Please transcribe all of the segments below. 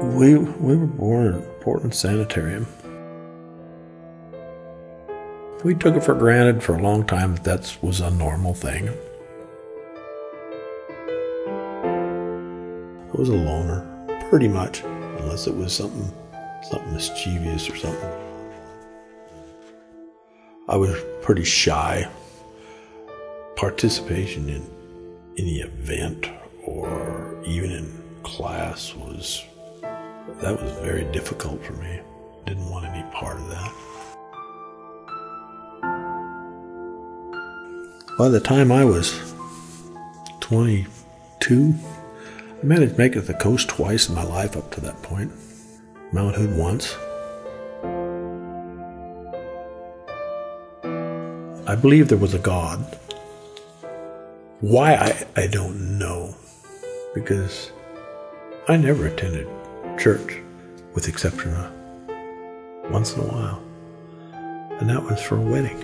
We were born in Portland Sanitarium. We took it for granted for a long time that was a normal thing. I was a loner, pretty much, unless it was something mischievous or something. I was pretty shy. Participation in any event or even in class was very difficult for me. Didn't want any part of that. By the time I was 22, I managed to make it to the coast twice in my life up to that point. Mount Hood once. I believe there was a God. Why, I don't know. Because I never attended church, with the exception of once in a while. And that was for a wedding.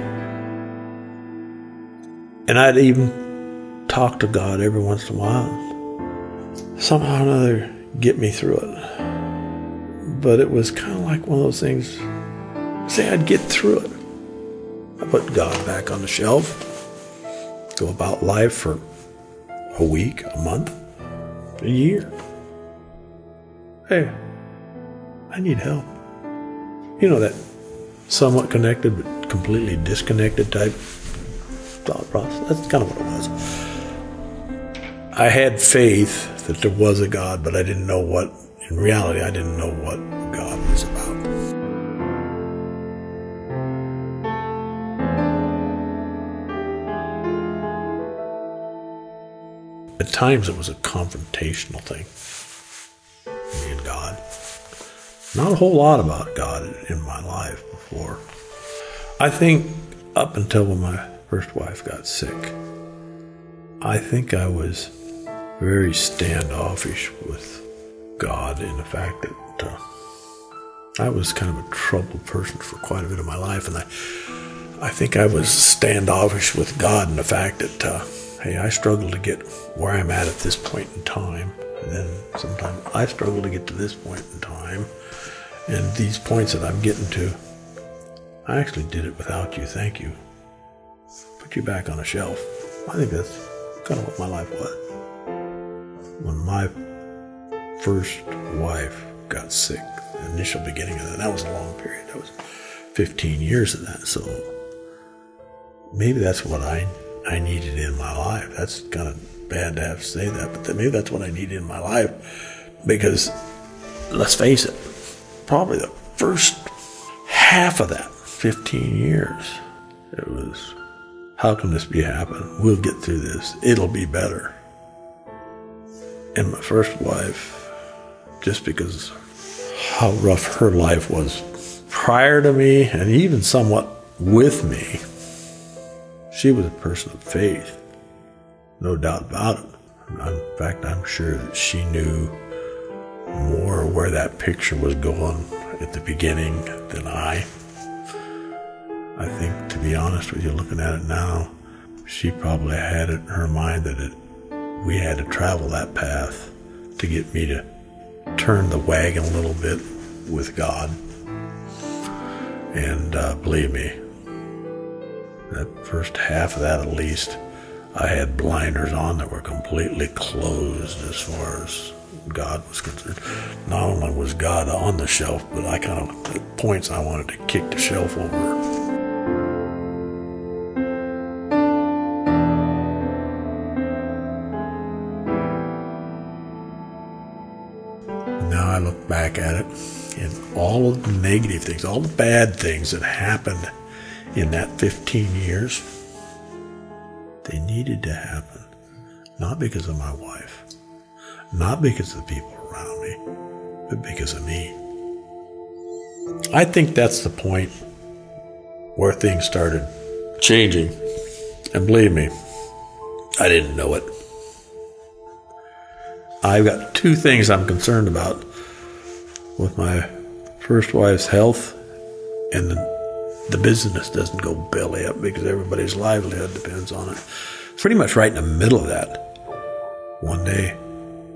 And I'd even talk to God every once in a while. Somehow or another get me through it. But it was kind of like one of those things, say I'd get through it. I put God back on the shelf, go about life for a week, a month, a year. Hey, I need help. You know, that somewhat connected but completely disconnected type thought process. That's kind of what it was. I had faith that there was a God, but I didn't know what, in reality, I didn't know what God was about. At times it was a confrontational thing, me and God. Not a whole lot about God in my life before. I think up until when my first wife got sick, I think I was very standoffish with God in the fact that I was kind of a troubled person for quite a bit of my life, and I think I was standoffish with God in the fact that hey, I struggle to get where I'm at this point in time. And then sometimes I struggle to get to this point in time. And these points that I'm getting to, I actually did it without you. Thank you. Put you back on a shelf. I think that's kind of what my life was. When my first wife got sick, the initial beginning of that was a long period. That was 15 years of that. So maybe that's what I needed in my life. That's kind of bad to have to say that, but maybe that's what I needed in my life. Because, let's face it, probably the first half of that 15 years, it was, how can this be happening? We'll get through this. It'll be better. And my first wife, just because how rough her life was prior to me and even somewhat with me, she was a person of faith, no doubt about it. In fact, I'm sure that she knew more where that picture was going at the beginning than I. I think, to be honest with you, looking at it now, she probably had it in her mind that we had to travel that path to get me to turn the wagon a little bit with God. And believe me, that first half of that at least, I had blinders on that were completely closed as far as God was concerned. Not only was God on the shelf, but I kind of, at points, I wanted to kick the shelf over. Now I look back at it, and all of the negative things, all the bad things that happened in that 15 years, they needed to happen. Not because of my wife, not because of the people around me, but because of me. I think that's the point where things started changing. And believe me, I didn't know it. I've got two things I'm concerned about with my first wife's health, and the business doesn't go belly up because everybody's livelihood depends on it. Pretty much right in the middle of that, one day,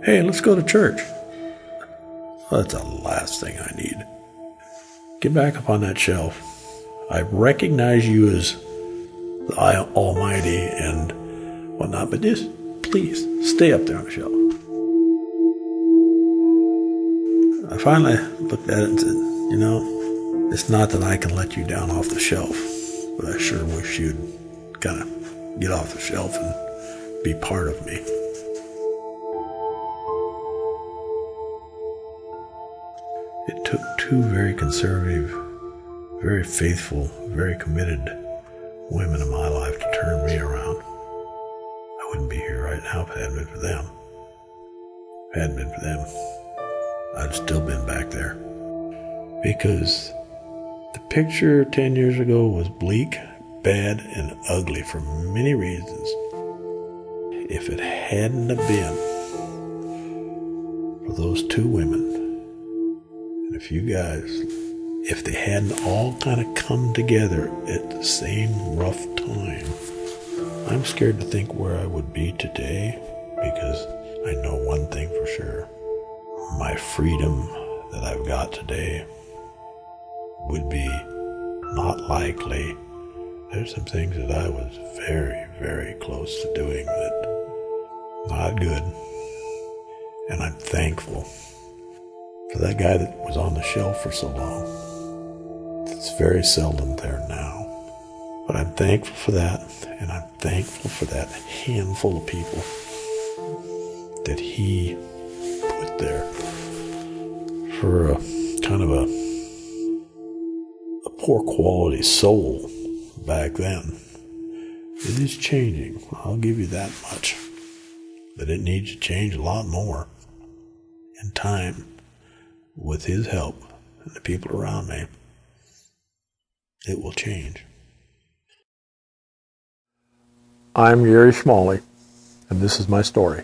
hey, let's go to church. Well, that's the last thing I need. Get back up on that shelf. I recognize you as the Almighty and whatnot, but just please stay up there on the shelf. I finally looked at it and said, you know, it's not that I can let you down off the shelf, but I sure wish you'd kind of get off the shelf and be part of me. It took two very conservative, very faithful, very committed women in my life to turn me around. I wouldn't be here right now if it hadn't been for them. If it hadn't been for them, I'd still been back there. Because the picture 10 years ago was bleak, bad, and ugly for many reasons. If it hadn't have been for those two women, and a few guys, if they hadn't all kind of come together at the same rough time, I'm scared to think where I would be today, because I know one thing for sure. My freedom that I've got today would be not likely. There's some things that I was very, very close to doing that not good. And I'm thankful for that guy that was on the shelf for so long. It's very seldom there now. But I'm thankful for that, and I'm thankful for that handful of people that he put there for a kind of a poor quality soul back then. It is changing, I'll give you that much. But it needs to change a lot more. In time, with his help and the people around me, it will change. I'm Gary Schmalley, and this is my story.